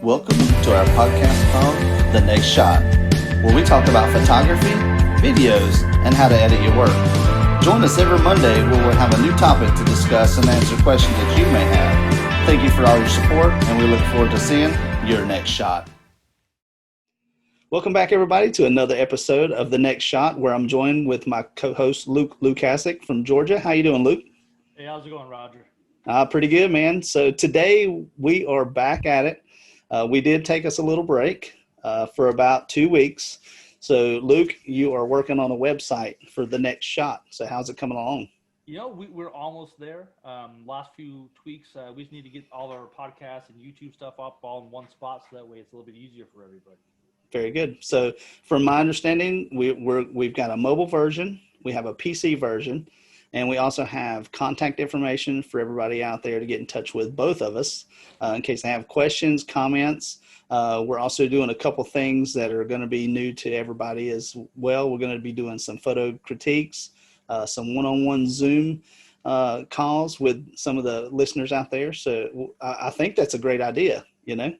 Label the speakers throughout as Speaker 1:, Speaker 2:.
Speaker 1: Welcome to our podcast called The Next Shot, where we talk about photography, videos, and how to edit your work. Join us every Monday where we'll have a new topic to discuss and answer questions that you may have. Thank you for all your support, and we look forward to seeing your next shot. Welcome back, everybody, to another episode of The Next Shot, where I'm joined with my co-host, Luke Lukasik from Georgia. How you doing, Luke?
Speaker 2: Hey, how's it going, Roger?
Speaker 1: Pretty good, man. So today we are back at it. We did take us a little break for about 2 weeks. So, Luke, you are working on a website for The Next Shot. So how's it coming along?
Speaker 2: We're almost there. Last few tweaks, we just need to get all our podcasts and YouTube stuff up all in one spot, so that way it's a little bit easier for everybody.
Speaker 1: Very good. So, from my understanding, we've got a mobile version, we have a PC version, and we also have contact information for everybody out there to get in touch with both of us in case they have questions, comments. We're also doing a couple things that are going to be new to everybody as well. We're going to be doing some photo critiques, some one-on-one Zoom calls with some of the listeners out there. So I think that's a great idea, you know?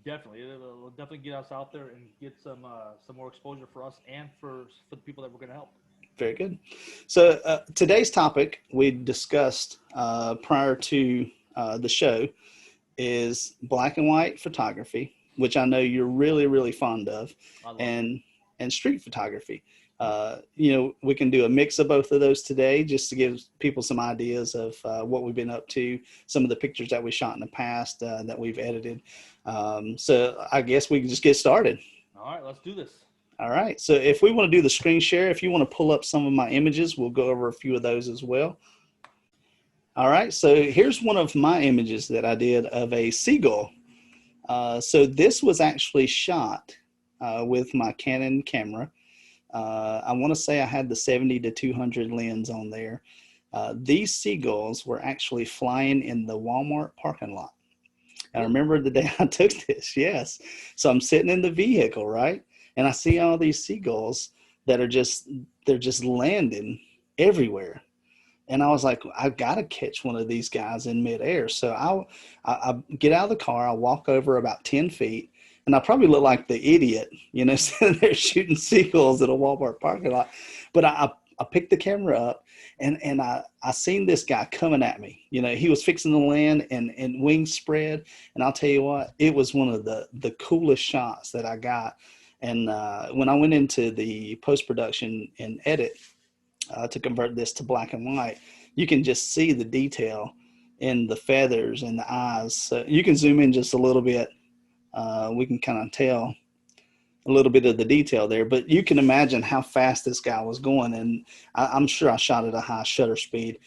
Speaker 2: Definitely. It'll definitely get us out there and get some more exposure for us and for the people that we're going to help.
Speaker 1: Very good. So today's topic we discussed prior to the show is black and white photography, which I know you're really, really fond of, and street photography. We can do a mix of both of those today just to give people some ideas of what we've been up to, some of the pictures that we shot in the past that we've edited. So I guess we can just get started.
Speaker 2: All right, let's do this.
Speaker 1: All right. So if we want to do the screen share, if you want to pull up some of my images, we'll go over a few of those as well. All right. So here's one of my images that I did of a seagull. So this was actually shot with my Canon camera. I want to say I had the 70 to 200 lens on there. These seagulls were actually flying in the Walmart parking lot. I remember the day I took this. Yes. So I'm sitting in the vehicle, right? And I see all these seagulls that are they're just landing everywhere. And I was like, I've got to catch one of these guys in midair. So I get out of the car, I walk over about 10 feet, and I probably look like the idiot, sitting there shooting seagulls at a Walmart parking lot. But I picked the camera up, and I seen this guy coming at me. He was fixing to land and wings spread. And I'll tell you what, it was one of the coolest shots that I got. And when I went into the post-production and edit to convert this to black and white, you can just see the detail in the feathers and the eyes. So you can zoom in just a little bit. We can kind of tell a little bit of the detail there, but you can imagine how fast this guy was going. And I'm sure I shot at a high shutter speed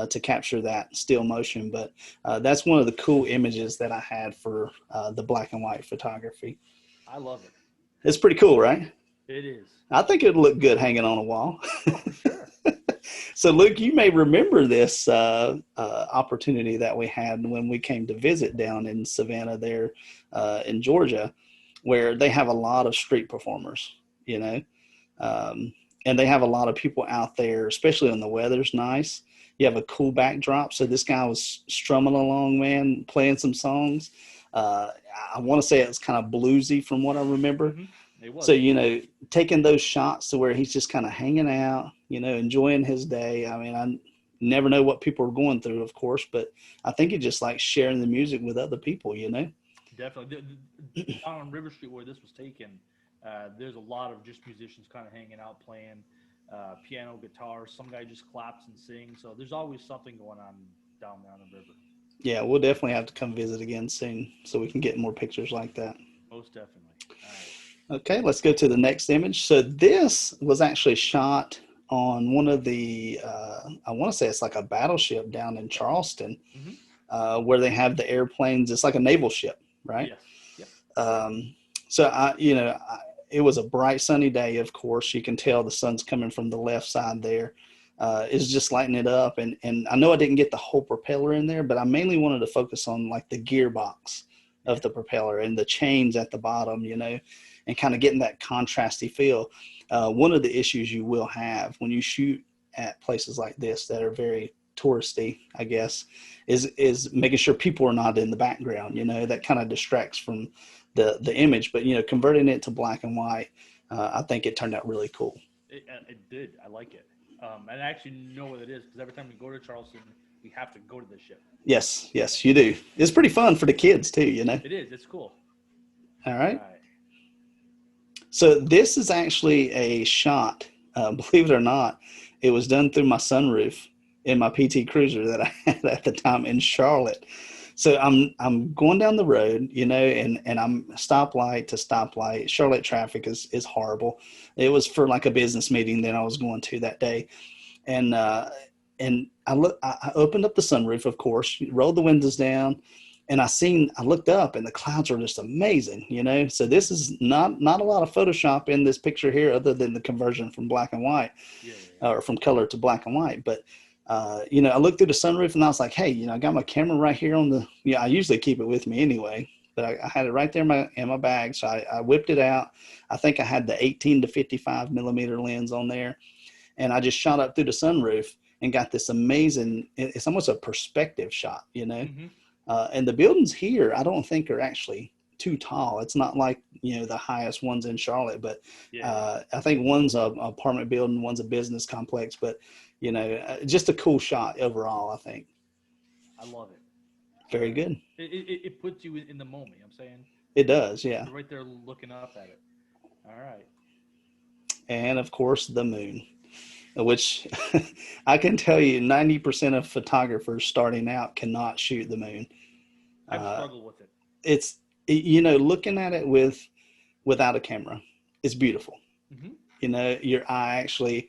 Speaker 1: to capture that still motion. But that's one of the cool images that I had for the black and white photography.
Speaker 2: I love it.
Speaker 1: It's pretty cool, right?
Speaker 2: It is.
Speaker 1: I think it'd look good hanging on a wall.
Speaker 2: Oh, for sure.
Speaker 1: So, Luke, you may remember this opportunity that we had when we came to visit down in Savannah there in Georgia, where they have a lot of street performers, and they have a lot of people out there, especially when the weather's nice. You have a cool backdrop. So this guy was strumming along, man, playing some songs. I want to say it was kind of bluesy from what I remember.
Speaker 2: Mm-hmm. It was.
Speaker 1: So, taking those shots to where he's just kind of hanging out, enjoying his day. I mean, I never know what people are going through, of course, but I think it's just like sharing the music with other people,
Speaker 2: Definitely. Down on River Street where this was taken, there's a lot of just musicians kind of hanging out, playing piano, guitar. Some guy just claps and sings. So there's always something going on down there on the river.
Speaker 1: Yeah, we'll definitely have to come visit again soon so we can get more pictures like that.
Speaker 2: Most definitely. All right.
Speaker 1: Okay, let's go to the next image. So this was actually shot on one of the, I want to say it's like a battleship down in Charleston, where they have the airplanes. It's like a naval ship, right?
Speaker 2: Yes. Yep.
Speaker 1: So it was a bright sunny day. Of course, you can tell the sun's coming from the left side there. It's just lighting it up, and I know I didn't get the whole propeller in there, but I mainly wanted to focus on like the gearbox of the propeller and the chains at the bottom, and kind of getting that contrasty feel. One of the issues you will have when you shoot at places like this that are very touristy, I guess, is making sure people are not in the background. That kind of distracts from the image. But converting it to black and white, I think it turned out really cool.
Speaker 2: It did. I like it. And I actually know what it is because every time we go to Charleston, we have to go to the ship.
Speaker 1: Yes, yes, you do. It's pretty fun for the kids too.
Speaker 2: It is. It's cool.
Speaker 1: All
Speaker 2: All
Speaker 1: right.
Speaker 2: right.
Speaker 1: So this is actually a shot. Believe it or not, it was done through my sunroof in my PT Cruiser that I had at the time in Charlotte. So I'm going down the road, and I'm stoplight to stoplight. Charlotte traffic is horrible. It was for like a business meeting that I was going to that day, and I opened up the sunroof, of course, rolled the windows down, and I looked up, and the clouds were just amazing. So this is not a lot of Photoshop in this picture here, other than the conversion from black and white,
Speaker 2: Yeah. Yeah.
Speaker 1: or from color to black and white. But I looked through the sunroof, and I was like, hey, I got my camera right here on the. I usually keep it with me anyway, but I had it right there in my bag, so I whipped it out. I think I had the 18 to 55 millimeter lens on there, and I just shot up through the sunroof and got this amazing. It's almost a perspective shot.
Speaker 2: Mm-hmm.
Speaker 1: And the buildings here, I don't think are actually too tall. It's not like, the highest ones in Charlotte, but
Speaker 2: Yeah.
Speaker 1: I think one's a apartment building, one's a business complex, but, just a cool shot overall, I think.
Speaker 2: I love it.
Speaker 1: Very good.
Speaker 2: It puts you in the moment. You know what I'm saying?
Speaker 1: It does. Yeah.
Speaker 2: You're right there looking up at it. All right.
Speaker 1: And of course, the moon, which I can tell you 90% of photographers starting out cannot shoot the moon.
Speaker 2: I've
Speaker 1: Uh,
Speaker 2: struggled with it.
Speaker 1: it's, looking at it without a camera is beautiful.
Speaker 2: Mm-hmm.
Speaker 1: Your eye actually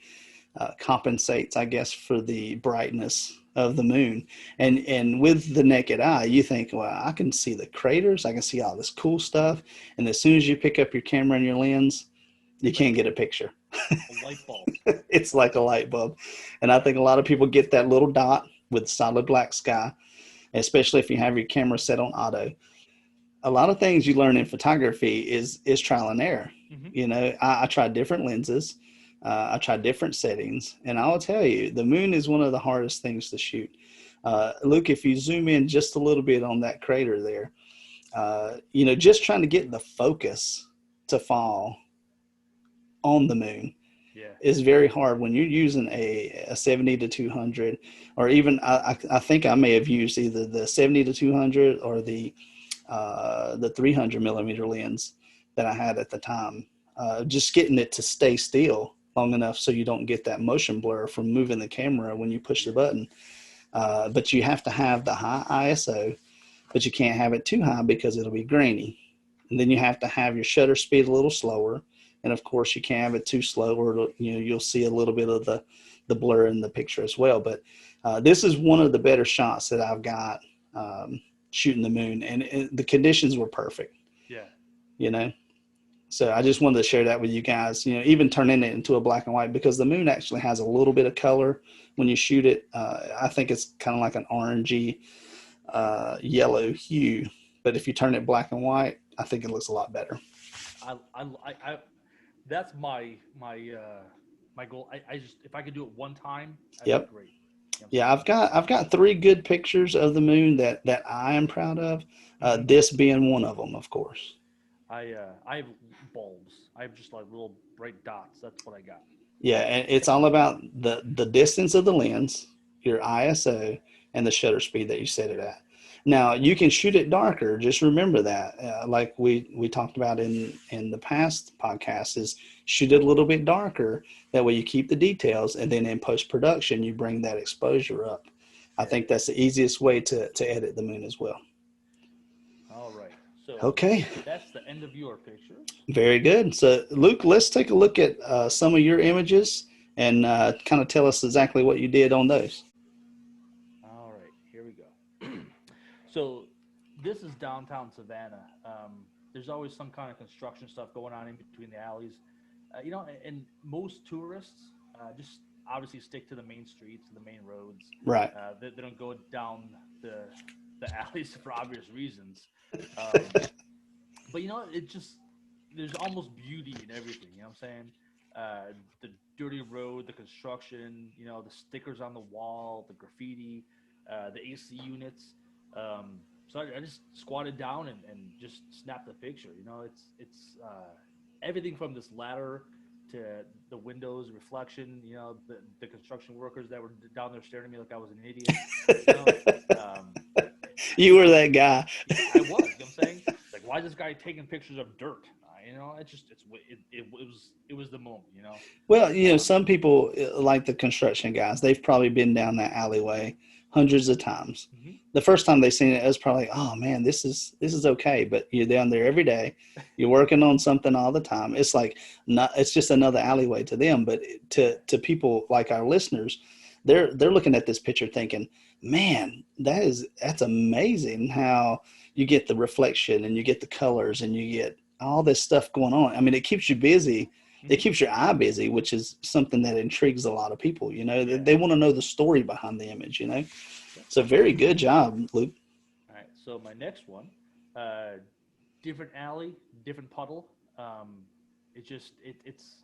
Speaker 1: compensates, I guess, for the brightness of the moon. And with the naked eye, you think, well, I can see the craters, I can see all this cool stuff. And as soon as you pick up your camera and your lens, you can't get a picture.
Speaker 2: A light bulb.
Speaker 1: It's like a light bulb. And I think a lot of people get that little dot with solid black sky, especially if you have your camera set on auto. A lot of things you learn in photography is trial and error.
Speaker 2: Mm-hmm.
Speaker 1: I tried different lenses. I tried different settings, and I'll tell you, the moon is one of the hardest things to shoot. Luke, if you zoom in just a little bit on that crater there, just trying to get the focus to fall on the moon
Speaker 2: Yeah.
Speaker 1: is very hard when you're using a 70 to 200, or even I think I may have used either the 70 to 200 or the 300 millimeter lens that I had at the time. Just getting it to stay still long enough so you don't get that motion blur from moving the camera when you push the button. But you have to have the high ISO, but you can't have it too high because it'll be grainy. And then you have to have your shutter speed a little slower. And of course, you can't have it too slow, or you'll see a little bit of the blur in the picture as well. But this is one of the better shots that I've got shooting the moon, and the conditions were perfect.
Speaker 2: Yeah.
Speaker 1: So I just wanted to share that with you guys. Even turning it into a black and white, because the moon actually has a little bit of color when you shoot it. I think it's kind of like an orangey yellow hue, but if you turn it black and white, I think it looks a lot better.
Speaker 2: I that's my goal. I just, if I could do it one time, that'd
Speaker 1: Yep.
Speaker 2: be great. You know what I'm
Speaker 1: Yeah,
Speaker 2: saying?
Speaker 1: I've got 3 good pictures of the moon that I am proud of.
Speaker 2: Mhm.
Speaker 1: This being one of them, of course.
Speaker 2: I have bulbs. I have just like little bright dots. That's what I got.
Speaker 1: Yeah, and it's all about the distance of the lens, your ISO, and the shutter speed that you set it at. Now you can shoot it darker. Just remember that, like we talked about in the past podcast, is shoot it a little bit darker. That way you keep the details, and then in post production you bring that exposure up. I think that's the easiest way to edit the moon as well.
Speaker 2: All right. So
Speaker 1: Okay,
Speaker 2: that's the end of your pictures.
Speaker 1: very good. So Luke, let's take a look at some of your images and kind of tell us exactly what you did on those.
Speaker 2: All right. Here we go. So this is downtown Savannah. There's always some kind of construction stuff going on in between the alleys. And most tourists just obviously stick to the main streets, the main roads.
Speaker 1: Right.
Speaker 2: They don't go down the alleys for obvious reasons. Um, but it just, there's almost beauty in everything. You know what I'm saying? the dirty road, the construction, the stickers on the wall, the graffiti, the AC units. So I just squatted down and just snapped the picture. It's everything from this ladder to the windows reflection. The construction workers that were down there staring at me like I was an idiot. You know, um,
Speaker 1: You were that guy.
Speaker 2: I was. You know what I'm saying? Like, why is this guy taking pictures of dirt? It was the moment.
Speaker 1: Well,
Speaker 2: Um,
Speaker 1: some people like the construction guys. They've probably been down that alleyway hundreds of times.
Speaker 2: mhm.
Speaker 1: The first time they seen it, it was probably, oh man, this is okay. But you're down there every day. You're working on something all the time. It's like not. It's just another alleyway to them. But to people like our listeners, they're looking at this picture thinking, man, that's amazing how you get the reflection and you get the colors and you get all this stuff going on. I mean, it keeps you busy. It
Speaker 2: Mhm.
Speaker 1: keeps your eye busy, which is something that intrigues a lot of people.
Speaker 2: Yeah.
Speaker 1: They want to know the story behind the image.
Speaker 2: Yep.
Speaker 1: So very good job, Luke.
Speaker 2: All right. So my next one, uh, different alley, different puddle. It's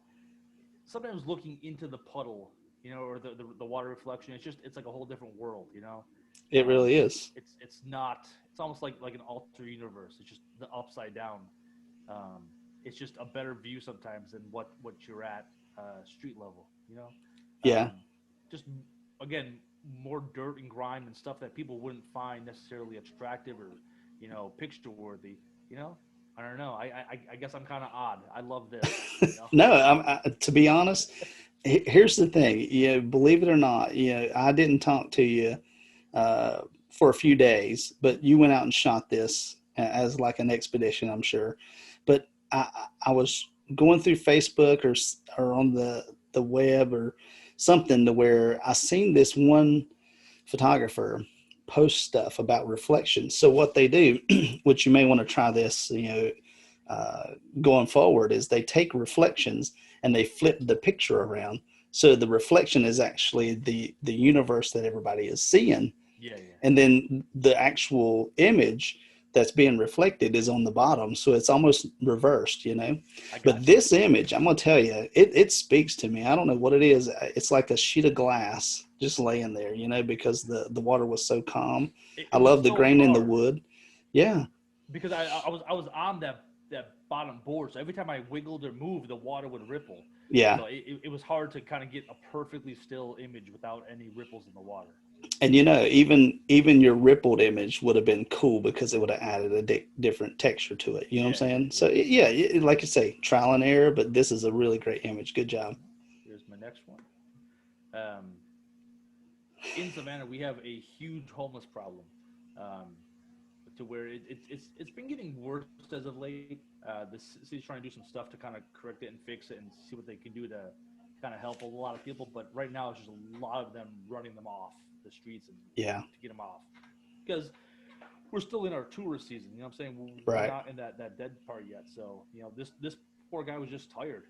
Speaker 2: sometimes looking into the puddle, or the water reflection. It's like a whole different world.
Speaker 1: It
Speaker 2: Um,
Speaker 1: really is.
Speaker 2: it's not. It's almost like an alter universe. It's just the upside down. Um, it's just a better view sometimes than what you're at street level.
Speaker 1: Yeah.
Speaker 2: Um, just again more dirt and grime and stuff that people wouldn't find necessarily attractive or picture worthy. You know, I don't know. I guess I'm kind of odd. I love this.
Speaker 1: No, to be honest, here's the thing. Believe it or not, I didn't talk to you uh, for a few days, but you went out and shot this as like an expedition, I'm sure. But I was going through Facebook or on the web or something to where I seen this one photographer post stuff about reflections. So what they do, which you may want to try this, going forward, is they take reflections and they flip the picture around. So the reflection is actually the universe that everybody is seeing,
Speaker 2: Yeah, yeah.
Speaker 1: and then the actual image that's being reflected is on the bottom, so it's almost reversed.
Speaker 2: I
Speaker 1: But
Speaker 2: got you.
Speaker 1: this image, I'm going to tell you, it speaks to me. I don't know what it is. It's like a sheet of glass just laying there, because the water was so calm.
Speaker 2: It
Speaker 1: I
Speaker 2: was
Speaker 1: love the
Speaker 2: so
Speaker 1: grain in the
Speaker 2: hard
Speaker 1: wood. Yeah.
Speaker 2: because I was on that bottom board, so every time I wiggled or moved, the water would ripple.
Speaker 1: Yeah.
Speaker 2: So it was hard to kind of get a perfectly still image without any ripples in the water.
Speaker 1: And even your rippled image would have been cool because it would have added a different texture to it. You know what
Speaker 2: Yeah,
Speaker 1: I'm
Speaker 2: yeah,
Speaker 1: saying?
Speaker 2: yeah.
Speaker 1: So yeah, like you say, trial and error, but this is a really great image. Good job.
Speaker 2: Here's my next one. Um, in Savannah, we have a huge homeless problem, um, to where it's been getting worse as of late. The city's trying to do some stuff to kind of correct it and fix it and see what they can do to kind of help a lot of people. But right now, it's just a lot of them running them off the streets and
Speaker 1: Yeah.
Speaker 2: to get them off because we're still in our tourist season. You know what I'm saying? We're
Speaker 1: Right.
Speaker 2: not in that dead part yet. So this poor guy was just tired.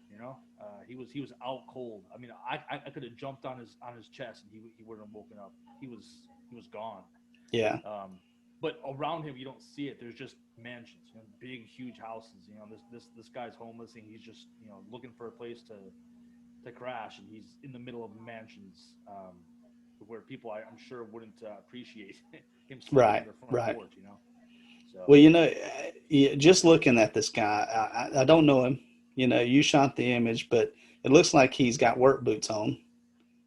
Speaker 2: He was out cold. I mean, I could have jumped on his chest and he wouldn't have woken up. He was gone.
Speaker 1: Yeah.
Speaker 2: But around him, you don't see it. There's just mansions, big, huge houses. This guy's homeless and he's just looking for a place to crash, and he's in the middle of mansions, where people I'm sure wouldn't appreciate him sleeping on
Speaker 1: Right.
Speaker 2: their front
Speaker 1: Right.
Speaker 2: porch. So
Speaker 1: Well, just looking at this guy, I don't know him. You shot the image, but it looks like he's got work boots on.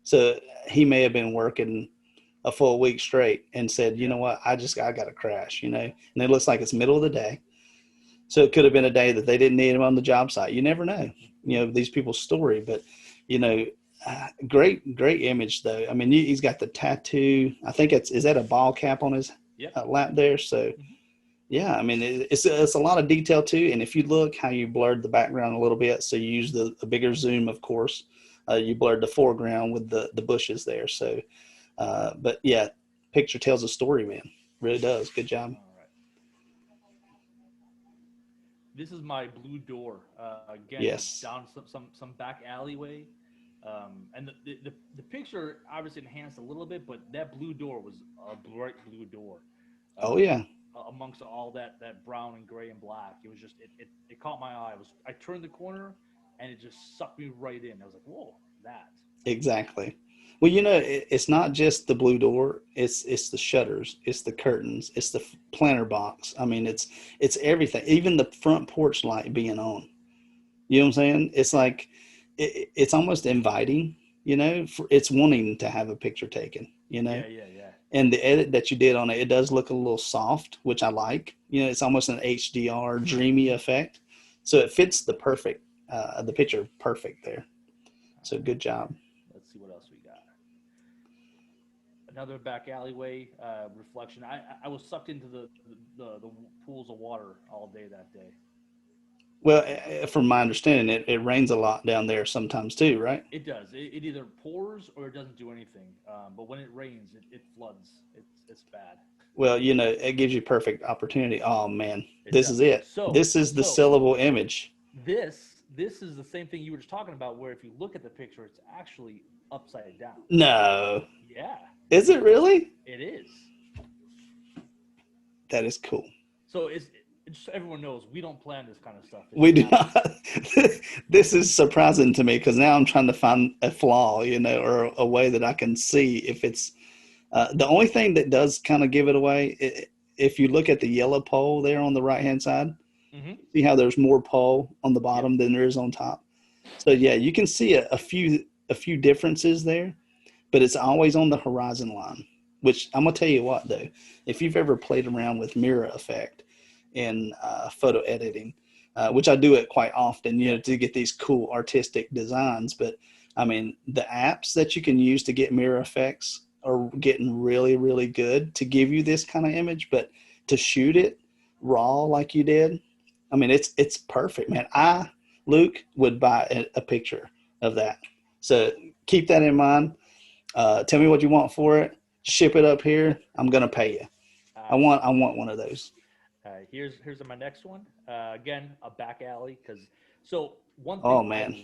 Speaker 1: So he may have been working a full week straight and said, you
Speaker 2: yeah,
Speaker 1: know what, I got to crash. And it looks like it's middle of the day. So it could have been a day that they didn't need him on the job site. You never know, these people's story. But, you know, great image though. I mean, he's got the tattoo. I think is that a ball cap on his
Speaker 2: yep,
Speaker 1: lap there? So,
Speaker 2: hmm
Speaker 1: yeah, I mean, it's a lot of detail too. And if you look how you blurred the background a little bit, so you use the bigger zoom, of course, you blurred the foreground with the bushes there. So, but yeah, picture tells a story, man. Really does. Good job.
Speaker 2: All right. This is my blue door. Again,
Speaker 1: Yes.
Speaker 2: down some back alleyway. And the picture obviously enhanced a little bit, but that blue door was a bright blue door.
Speaker 1: Oh
Speaker 2: Um,
Speaker 1: yeah.
Speaker 2: Amongst all that brown and gray and black, it was just it caught my eye. I turned the corner, and it just sucked me right in. I was like, whoa, that.
Speaker 1: Exactly. Well, it's not just the blue door. It's the shutters. It's the curtains. It's the planter box. I mean, it's everything. Even the front porch light being on. You know what I'm saying? It's like it's almost inviting. It's wanting to have a picture taken.
Speaker 2: Yeah.
Speaker 1: And the edit that you did on it, it does look a little soft, which I like. It's almost an HDR dreamy effect. So it fits the picture perfect there. So good job.
Speaker 2: Let's see what else we got. Another back alleyway reflection. I was sucked into the pools of water all day that day.
Speaker 1: Well, from my understanding, it rains a lot down there sometimes too, right?
Speaker 2: It does. It either pours or it doesn't do anything. But when it rains, it floods. It's bad.
Speaker 1: Well, it gives you perfect opportunity. Oh man,
Speaker 2: It
Speaker 1: this
Speaker 2: does.
Speaker 1: is it.
Speaker 2: So
Speaker 1: This is the sellable image.
Speaker 2: this is the same thing you were just talking about, where if you look at the picture, it's actually upside down.
Speaker 1: No,
Speaker 2: Yeah,
Speaker 1: is it really?
Speaker 2: it is.
Speaker 1: That is cool.
Speaker 2: So it's just so everyone knows we don't plan this kind of stuff.
Speaker 1: We do not. This is surprising to me because now I'm trying to find a flaw, or a way that I can see if it's the only thing that does kind of give it away. If you look at the yellow pole there on the right hand side,
Speaker 2: Mm-hmm.
Speaker 1: see how there's more pole on the bottom than there is on top. So yeah, you can see a few differences there, but it's always on the horizon line. Which I'm gonna tell you what though, if you've ever played around with mirror effect in photo editing, which I do it quite often, to get these cool artistic designs. But I mean, the apps that you can use to get mirror effects are getting really, really good to give you this kind of image. But to shoot it raw like you did, I mean, it's perfect, man. Luke, would buy a picture of that. So keep that in mind. Tell me what you want for it. Ship it up here. I'm gonna pay you. I want one of those.
Speaker 2: Here's my next one. Again, a back alley so one thing
Speaker 1: Oh man,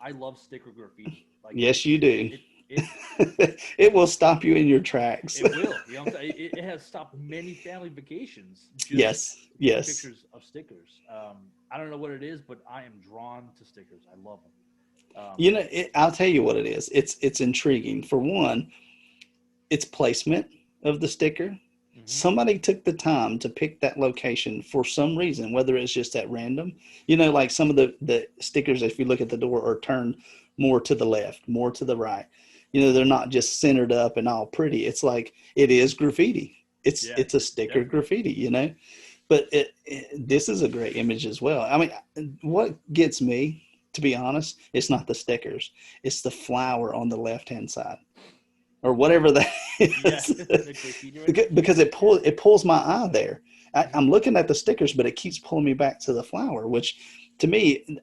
Speaker 2: I love sticker graffiti. Like
Speaker 1: yes, you do.
Speaker 2: It
Speaker 1: It will stop you in your tracks.
Speaker 2: it will. You know what I'm saying? It has stopped many family vacations. Just
Speaker 1: Yes.
Speaker 2: pictures of stickers. I don't know what it is, but I am drawn to stickers. I love them.
Speaker 1: I'll tell you what it is. It's intriguing. For one, it's placement of the sticker.
Speaker 2: Mm-hmm.
Speaker 1: Somebody took the time to pick that location for some reason, whether it's just at random. Like some of the stickers, if you look at the door, are turned more to the left, more to the right. They're not just centered up and all pretty. It's like it is graffiti. It's a sticker graffiti, But this is a great image as well. I mean, what gets me, to be honest, it's not the stickers. It's the flower on the left-hand side. Or whatever that is. Yeah, because it pulls my eye there. I'm looking at the stickers, but it keeps pulling me back to the flower, which to me,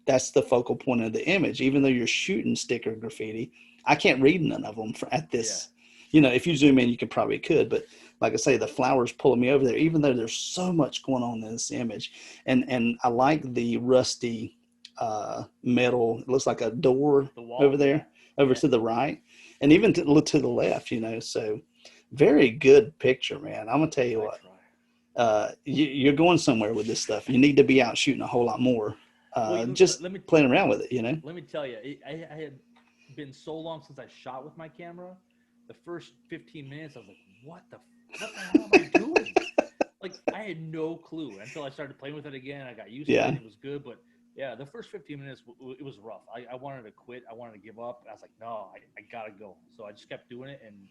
Speaker 1: that's the focal point of the image. Even though you're shooting sticker graffiti, I can't read none of them at this. Yeah. If you zoom in, you could, but like I say, the flower's pulling me over there, even though there's so much going on in this image. And I like the rusty metal, it looks like a door over there. Over to the right, and even to the left, so very good picture, man. I'm gonna tell you what, you're going somewhere with this stuff. You need to be out shooting a whole lot more. Just playing around with it,
Speaker 2: Let me tell you, I had been so long since I shot with my camera. The first 15 minutes, I was like, what the hell am I doing? Like, I had no clue until I started playing with it again. I got used to it, and it was good, but yeah, the first 15 minutes, it was rough. I wanted to quit. I wanted to give up. I was like, no, I got to go. So I just kept doing it. And,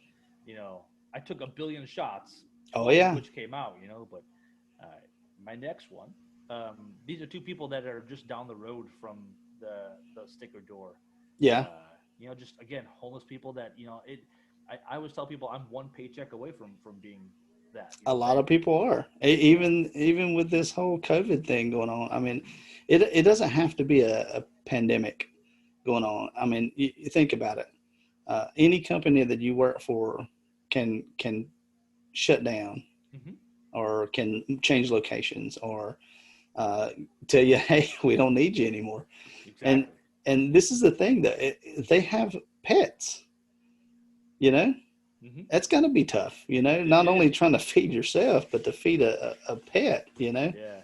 Speaker 2: I took a billion shots.
Speaker 1: Oh, yeah.
Speaker 2: Which came out, but my next one, these are two people that are just down the road from the sticker door.
Speaker 1: Yeah.
Speaker 2: Just, again, homeless people that, I always tell people I'm one paycheck away from being that.
Speaker 1: A lot of people are, even with this whole COVID thing going on. I mean, it doesn't have to be a pandemic going on. I mean, you think about it. Any company that you work for can shut down, mm-hmm. or can change locations, or tell you, hey, we don't need you anymore. Exactly. And this is the thing that they have pets, Mm-hmm. That's going to be tough, not only trying to feed yourself, but to feed a pet,
Speaker 2: Yeah.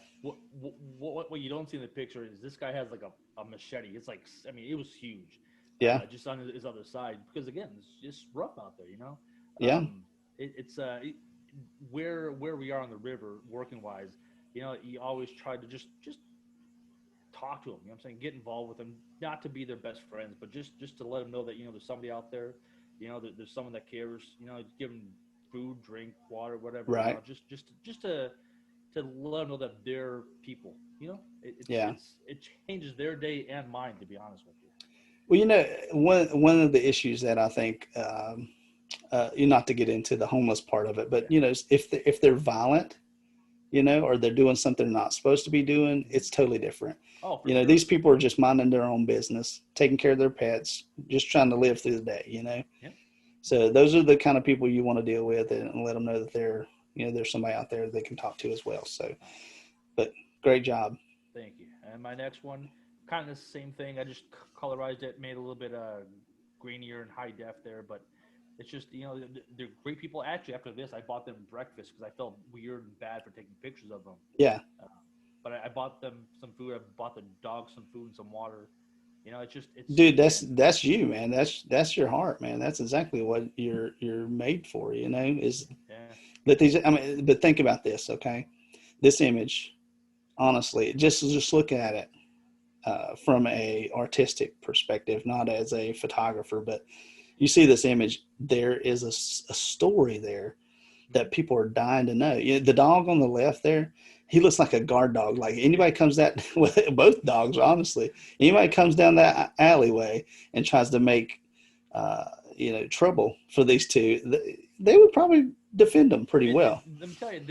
Speaker 2: what you don't see in the picture is this guy has like a machete. It's like, I mean, it was huge.
Speaker 1: Yeah.
Speaker 2: Just on his other side, because again, it's just rough out there, you know.
Speaker 1: Yeah.
Speaker 2: Where we are on the river, working wise, you know, you always try to just talk to them. You know what I'm saying? Get involved with them, not to be their best friends, but just to let them know that, you know, there's somebody out there, you know, there's someone that cares. You know, give them food, drink, water, whatever.
Speaker 1: Right.
Speaker 2: You know, just to let them know that they're people. You know, it changes their day and mine, to be honest with you.
Speaker 1: Well, you know, one of the issues that I think, not to get into the homeless part of it, but you know, if they're violent, you know, or they're doing something they're not supposed to be doing, it's totally different.
Speaker 2: Oh,
Speaker 1: you know,
Speaker 2: sure.
Speaker 1: These people are just minding their own business, taking care of their pets, just trying to live through the day, you know.
Speaker 2: Yeah.
Speaker 1: So those are the kind of people you want to deal with, and let them know that there's somebody out there they can talk to as well. So, but great job.
Speaker 2: Thank you. And my next one, kind of the same thing. I just colorized it, made it a little bit grainier and high def there, but it's just, you know, they're great people. Actually, after this, I bought them breakfast because I felt weird and bad for taking pictures of them.
Speaker 1: Yeah.
Speaker 2: But I bought them some food. I bought the dog some food and some water. You know, it's
Speaker 1: dude, that's you, man. That's your heart, man. That's exactly what you're made for, you know, is but but think about this, okay? This image, honestly, just look at it from a artistic perspective, not as a photographer, but you see this image, there is a story there that people are dying to know. You know, the dog on the left there, he looks like a guard dog. Like anybody comes that, both dogs, honestly, anybody comes down that alleyway and tries to make, trouble for these two, they would probably defend them pretty well.
Speaker 2: Let me tell you,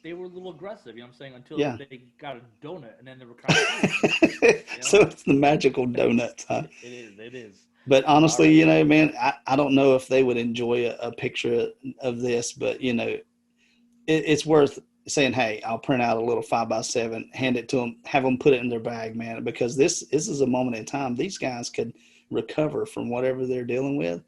Speaker 2: they were a little aggressive, you know what I'm saying, until they got a donut, and then they were kind of you know?
Speaker 1: So it's the magical donuts, huh?
Speaker 2: It is.
Speaker 1: But honestly, you know, man, I don't know if they would enjoy a picture of this, but, you know, it's worth saying, hey, I'll print out a little 5x7, hand it to them, have them put it in their bag, man, because this is a moment in time. These guys could recover from whatever they're dealing with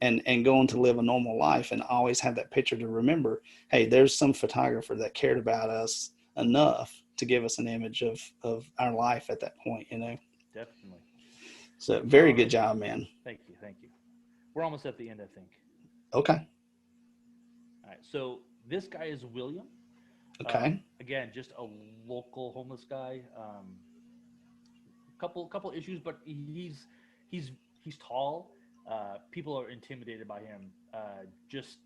Speaker 1: and go on to live a normal life and always have that picture to remember, hey, there's some photographer that cared about us enough to give us an image of our life at that point, you know?
Speaker 2: Definitely.
Speaker 1: So very good job, man.
Speaker 2: Thank you. We're almost at the end, I think.
Speaker 1: Okay.
Speaker 2: All right. So this guy is William.
Speaker 1: Okay.
Speaker 2: Again, just a local homeless guy. Couple issues, but he's tall. People are intimidated by him. Just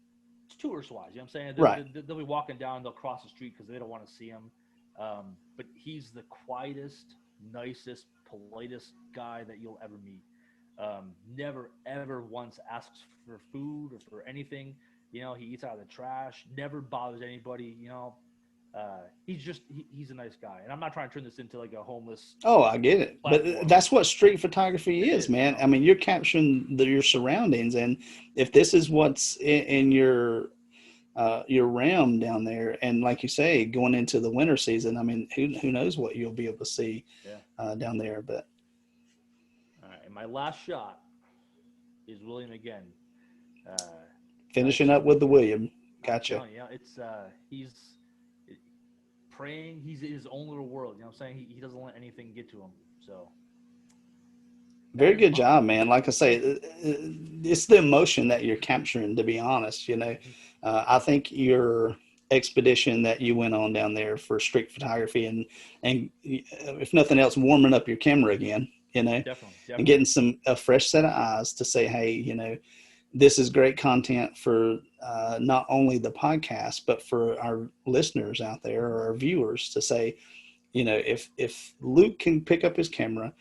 Speaker 2: tourist-wise, you know what I'm saying?
Speaker 1: Right.
Speaker 2: They'll be walking down, they'll cross the street because they don't want to see him. But he's the quietest, nicest, politest guy that you'll ever meet. Never ever once asks for food or for anything. You know, he eats out of the trash, never bothers anybody. You know, he's a nice guy, and I'm not trying to turn this into like a homeless.
Speaker 1: Oh, I get it,
Speaker 2: platform.
Speaker 1: But that's what street photography is, man. I mean, you're capturing your surroundings, and if this is what's in your realm down there, and like you say, going into the winter season, I mean, who knows what you'll be able to see down there. But
Speaker 2: all right, and my last shot is William again.
Speaker 1: Finishing up with the William. Gotcha.
Speaker 2: You know, it's he's praying. He's in his own little world. You know what I'm saying? He doesn't let anything get to him. So
Speaker 1: very good job, man. Like I say, it's the emotion that you're capturing, to be honest. You know, I think your expedition that you went on down there for street photography and if nothing else, warming up your camera again, you know,
Speaker 2: definitely.
Speaker 1: And getting a fresh set of eyes to say, hey, you know, this is great content for not only the podcast, but for our listeners out there or our viewers to say, you know, if Luke can pick up his camera,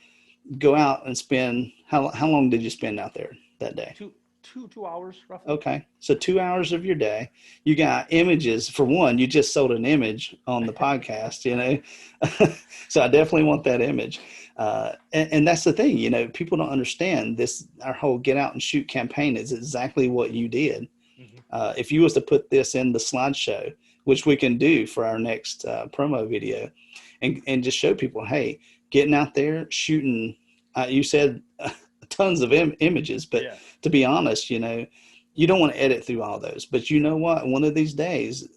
Speaker 1: go out and spend, how long did you spend out there that day?
Speaker 2: 2 hours roughly.
Speaker 1: Okay. So 2 hours of your day, you got images. For one, you just sold an image on the podcast, you know? So I definitely want that image. And that's the thing, you know, people don't understand this. Our whole get out and shoot campaign is exactly what you did. If you was to put this in the slideshow, which we can do for our next promo video, and just show people, hey, getting out there, shooting, you said tons of images, but to be honest, you know, you don't want to edit through all those, but you know what? One of these days,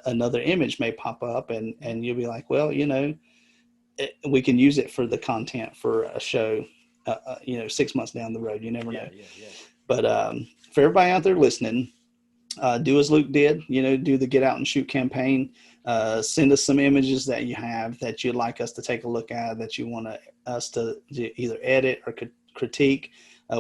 Speaker 1: another image may pop up, and you'll be like, well, we can use it for the content for a show, 6 months down the road. You never know.
Speaker 2: Yeah.
Speaker 1: But for everybody out there listening, do as Luke did, do the Get Out and Shoot campaign. Send us some images that you have that you'd like us to take a look at, that you want us to either edit or critique.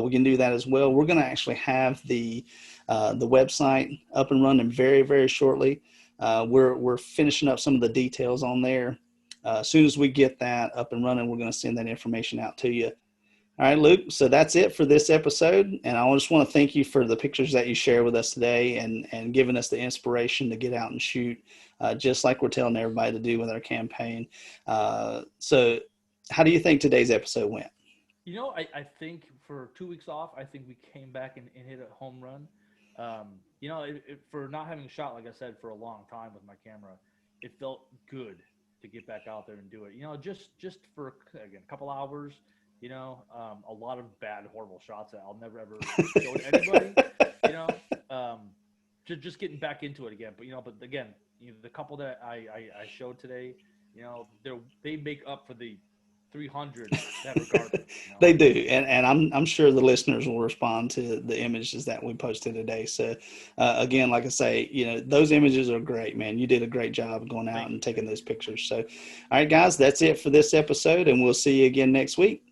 Speaker 1: We can do that as well. We're going to actually have the website up and running very, very shortly. We're finishing up some of the details on there. As soon as we get that up and running, we're going to send that information out to you. All right, Luke. So that's it for this episode. And I just want to thank you for the pictures that you share with us today and giving us the inspiration to get out and shoot, just like we're telling everybody to do with our campaign. So how do you think today's episode went?
Speaker 2: I think for 2 weeks off, I think we came back and hit a home run. For not having shot, like I said, for a long time with my camera, it felt good to get back out there and do it. Just for, again, a couple hours, a lot of bad, horrible shots that I'll never, ever show to anybody, just getting back into it again. But again, the couple that I showed today, they make up for the 300 that were garbage.
Speaker 1: They do, and I'm sure the listeners will respond to the images that we posted today. So again, like I say, those images are great, man. You did a great job of going out and taking those pictures. So all right, guys, that's it for this episode, and we'll see you again next week.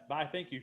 Speaker 2: Bye. Thank you.